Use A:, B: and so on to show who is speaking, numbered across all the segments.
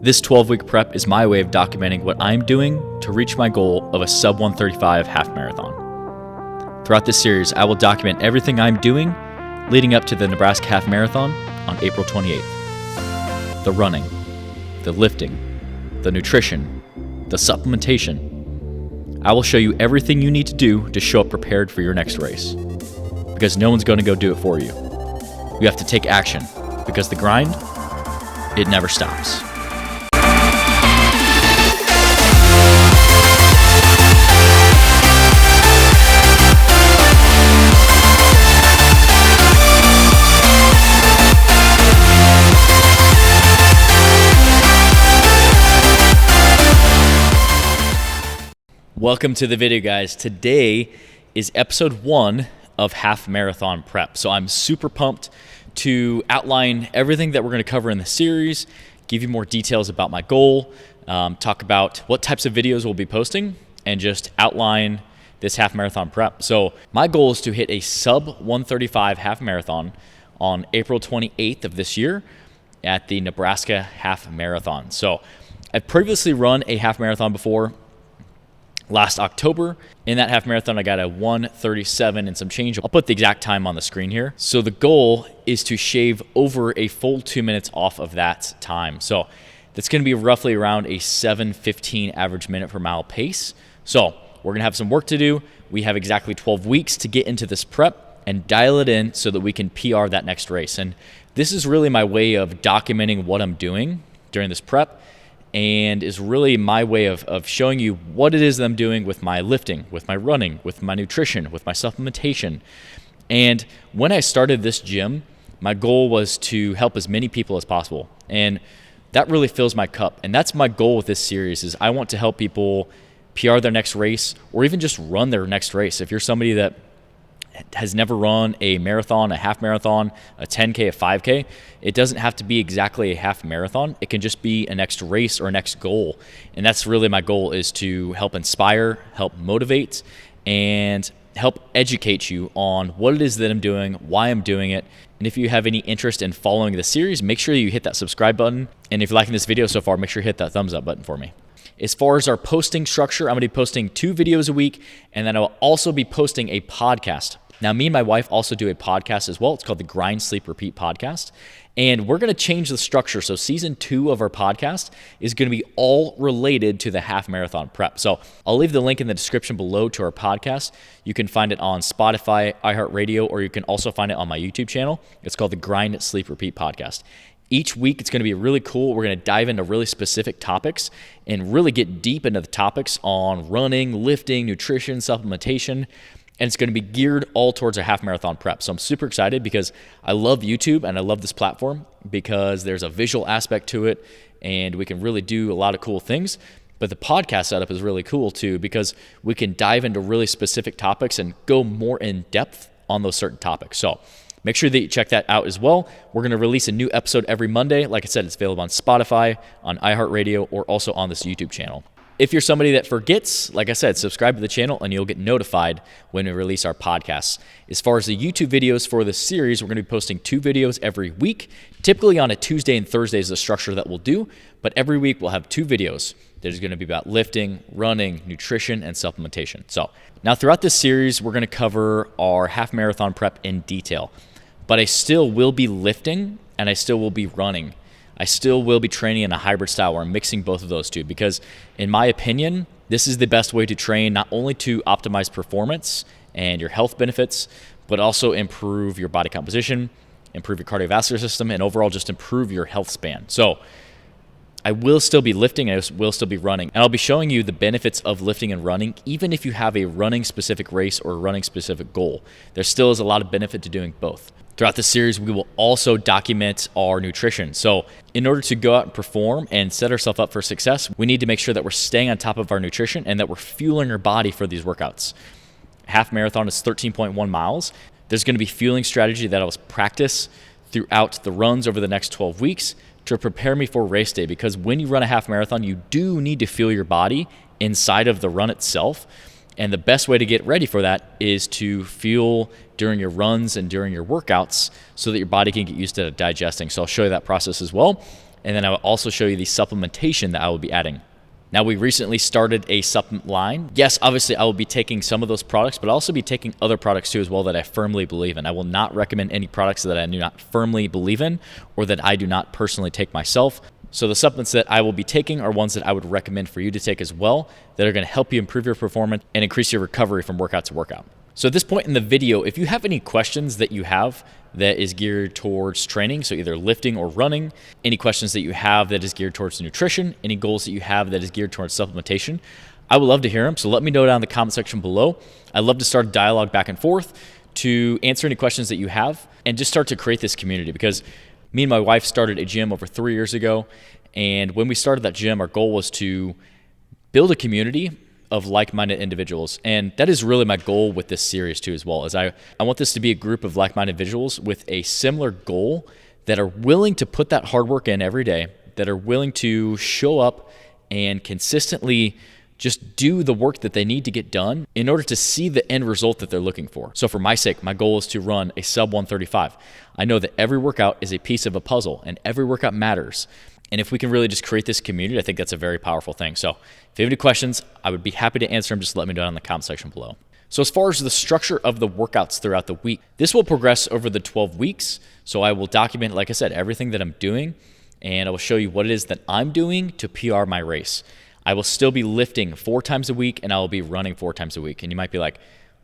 A: This 12-week prep is my way of documenting what I'm doing to reach my goal of a sub 135 half marathon. Throughout this series, I will document everything I'm doing leading up to the Nebraska Half Marathon on April 28th. The running, the lifting, the nutrition, the supplementation. I will show you everything you need to do to show up prepared for your next race. Because no one's going to go do it for you. You have to take action, because the grind, it never stops. Welcome to the video, guys. Today is episode 1 of Half Marathon Prep. So I'm super pumped to outline everything that we're going to cover in the series, give you more details about my goal, talk about what types of videos we'll be posting, and just outline this half marathon prep. So my goal is to hit a sub 135 half marathon on April 28th of this year at the Nebraska Half Marathon. So I've previously run a half marathon before. Last October, in that half marathon, I got a 1:37 and some change. I'll put the exact time on the screen here. So the goal is to shave over a full 2 minutes off of that time. So that's going to be roughly around a 7:15 average minute per mile pace. So we're going to have some work to do. We have exactly 12 weeks to get into this prep and dial it in so that we can PR that next race. And this is really my way of documenting what I'm doing during this prep, and is really my way of showing you what it is that I'm doing with my lifting, with my running, with my nutrition, with my supplementation. And when I started this gym, my goal was to help as many people as possible. And that really fills my cup. And that's my goal with this series, is I want to help people PR their next race, or even just run their next race. If you're somebody that has never run a marathon, a half marathon, a 10K, a 5K, it doesn't have to be exactly a half marathon. It can just be a next race or a next goal. And that's really my goal, is to help inspire, help motivate, and help educate you on what it is that I'm doing, why I'm doing it. And if you have any interest in following the series, make sure you hit that subscribe button. And if you're liking this video so far, make sure you hit that thumbs up button for me. As far as our posting structure, I'm going to be posting 2 videos a week, and then I'll also be posting a podcast. Now, me and my wife also do a podcast as well. It's called the Grind, Sleep, Repeat podcast. And we're going to change the structure. So season 2 of our podcast is going to be all related to the half marathon prep. So I'll leave the link in the description below to our podcast. You can find it on Spotify, iHeartRadio, or you can also find it on my YouTube channel. It's called the Grind, Sleep, Repeat podcast. Each week, it's going to be really cool. We're going to dive into really specific topics and really get deep into the topics on running, lifting, nutrition, supplementation. And it's going to be geared all towards a half marathon prep. So I'm super excited because I love YouTube and I love this platform because there's a visual aspect to it and we can really do a lot of cool things. But the podcast setup is really cool too, because we can dive into really specific topics and go more in depth on those certain topics. So make sure that you check that out as well. We're going to release a new episode every Monday. Like I said, it's available on Spotify, on iHeartRadio, or also on this YouTube channel. If you're somebody that forgets, like I said, subscribe to the channel and you'll get notified when we release our podcasts. As far as the YouTube videos for this series, we're going to be posting 2 videos every week. Typically on a Tuesday and Thursday is the structure that we'll do, but every week we'll have 2 videos. There's going to be about lifting, running, nutrition, and supplementation. So now throughout this series, we're going to cover our half marathon prep in detail, but I still will be lifting and I still will be running. I still will be training in a hybrid style where I'm mixing both of those two, because in my opinion, this is the best way to train, not only to optimize performance and your health benefits, but also improve your body composition, improve your cardiovascular system, and overall just improve your health span. So I will still be lifting, I will still be running, and I'll be showing you the benefits of lifting and running, even if you have a running specific race or a running specific goal. There still is a lot of benefit to doing both. Throughout the series, we will also document our nutrition. So in order to go out and perform and set ourselves up for success, we need to make sure that we're staying on top of our nutrition and that we're fueling our body for these workouts. Half marathon is 13.1 miles. There's going to be fueling strategy that I'll practice throughout the runs over the next 12 weeks to prepare me for race day, because when you run a half marathon, you do need to fuel your body inside of the run itself. And the best way to get ready for that is to fuel during your runs and during your workouts so that your body can get used to digesting. So I'll show you that process as well. and then I will also show you the supplementation that I will be adding. Now, we recently started a supplement line. Yes, obviously I will be taking some of those products, but I'll also be taking other products too as well that I firmly believe in. I will not recommend any products that I do not firmly believe in or that I do not personally take myself. So the supplements that I will be taking are ones that I would recommend for you to take as well, that are going to help you improve your performance and increase your recovery from workout to workout. So at this point in the video, if you have any questions that you have that is geared towards training, so either lifting or running, any questions that you have that is geared towards nutrition, any goals that you have that is geared towards supplementation, I would love to hear them. So let me know down in the comment section below. I'd love to start a dialogue back and forth to answer any questions that you have and just start to create this community, because me and my wife started a gym over 3 years ago. And when we started that gym, our goal was to build a community of like-minded individuals. And that is really my goal with this series too as well, is I want this to be a group of like-minded individuals with a similar goal that are willing to put that hard work in every day, that are willing to show up and consistently just do the work that they need to get done in order to see the end result that they're looking for. So for my sake, my goal is to run a sub 135. I know that every workout is a piece of a puzzle and every workout matters. And if we can really just create this community, I think that's a very powerful thing. So if you have any questions, I would be happy to answer them. Just let me know in the comment section below. So as far as the structure of the workouts throughout the week, this will progress over the 12 weeks. So I will document, like I said, everything that I'm doing, and I will show you what it is that I'm doing to PR my race. I will still be lifting 4 times a week, and I will be running 4 times a week. And you might be like,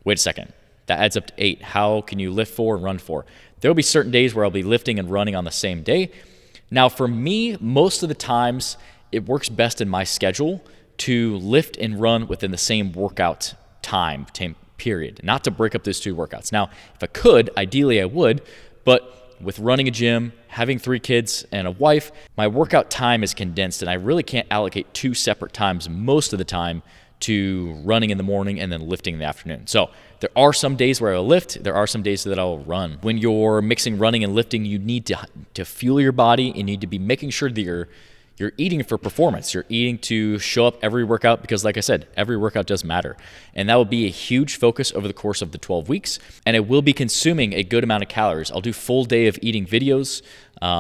A: wait a second, that adds up to 8. How can you lift 4 and run 4? There will be certain days where I'll be lifting and running on the same day. Now, for me, most of the times, it works best in my schedule to lift and run within the same workout time period, not to break up those 2 workouts. Now, if I could, ideally I would, but with running a gym, having 3 kids and a wife, my workout time is condensed, and I really can't allocate 2 separate times most of the time to running in the morning and then lifting in the afternoon. So there are some days where I'll lift, there are some days that I'll run. When you're mixing running and lifting, you need to fuel your body. You need to be making sure that you're eating for performance. You're eating to show up every workout, because like I said, every workout does matter. And that will be a huge focus over the course of the 12 weeks. And I will be consuming a good amount of calories. I'll do full day of eating videos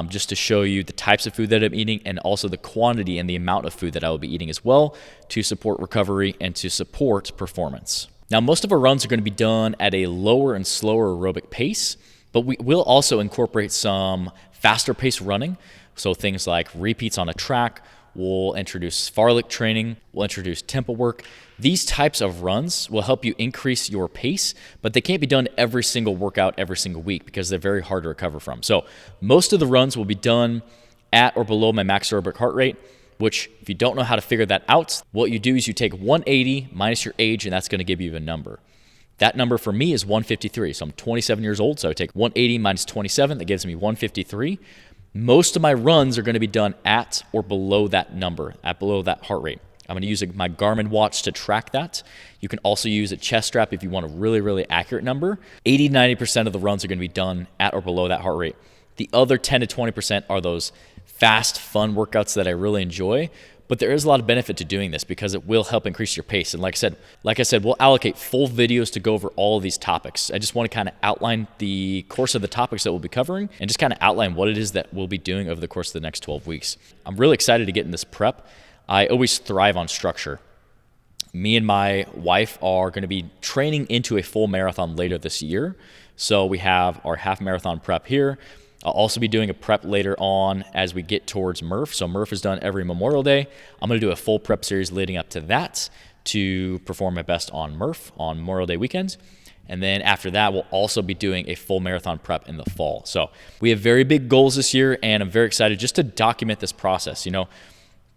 A: just to show you the types of food that I'm eating, and also the quantity and the amount of food that I will be eating as well, to support recovery and to support performance. Now, most of our runs are going to be done at a lower and slower aerobic pace, but we will also incorporate some faster pace running. So things like repeats on a track, we'll introduce fartlek training, we'll introduce tempo work. These types of runs will help you increase your pace, but they can't be done every single workout every single week because they're very hard to recover from. So most of the runs will be done at or below my max aerobic heart rate, which if you don't know how to figure that out, what you do is you take 180 minus your age, and that's going to give you a number. That number for me is 153. So I'm 27 years old, so I take 180 minus 27, that gives me 153. Most of my runs are going to be done at or below that number, at below that heart rate. I'm going to use my Garmin watch to track that. You can also use a chest strap if you want a really, really accurate number. 80-90% of the runs are going to be done at or below that heart rate. The other 10 to 20% are those fast, fun workouts that I really enjoy. But there is a lot of benefit to doing this because it will help increase your pace. And like I said, we'll allocate full videos to go over all of these topics. I just want to kind of outline the course of the topics that we'll be covering and just kind of outline what it is that we'll be doing over the course of the next 12 weeks. I'm really excited to get in this prep. I always thrive on structure. Me and my wife are going to be training into a full marathon later this year. So we have our half marathon prep here. I'll also be doing a prep later on as we get towards Murph. So Murph is done every Memorial Day. I'm going to do a full prep series leading up to that to perform my best on Murph on Memorial Day weekends. And then after that, we'll also be doing a full marathon prep in the fall. So we have very big goals this year, and I'm very excited just to document this process. You know,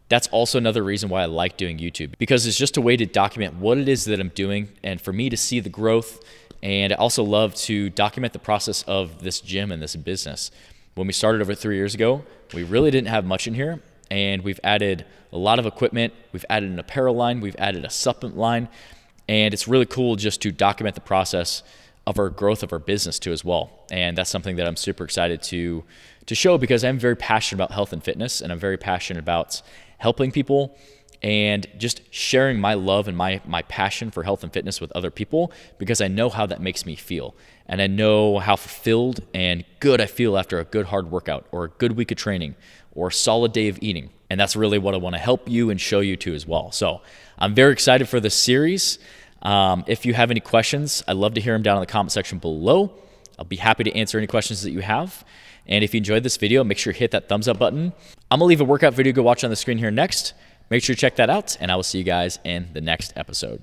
A: that's also another reason why I like doing YouTube, because it's just a way to document what it is that I'm doing and for me to see the growth. And I also love to document the process of this gym and this business. When we started over 3 years ago, we really didn't have much in here, and we've added a lot of equipment. We've added an apparel line. We've added a supplement line, and it's really cool just to document the process of our growth of our business too as well. And that's something that I'm super excited to show, because I'm very passionate about health and fitness, and I'm very passionate about helping people and just sharing my love and my passion for health and fitness with other people, because I know how that makes me feel. And I know how fulfilled and good I feel after a good hard workout or a good week of training or a solid day of eating. And that's really what I want to help you and show you too as well. So I'm very excited for this series. If you have any questions, I'd love to hear them down in the comment section below. I'll be happy to answer any questions that you have. And if you enjoyed this video, make sure you hit that thumbs up button. I'm gonna leave a workout video to go watch on the screen here next. Make sure you check that out, and I will see you guys in the next episode.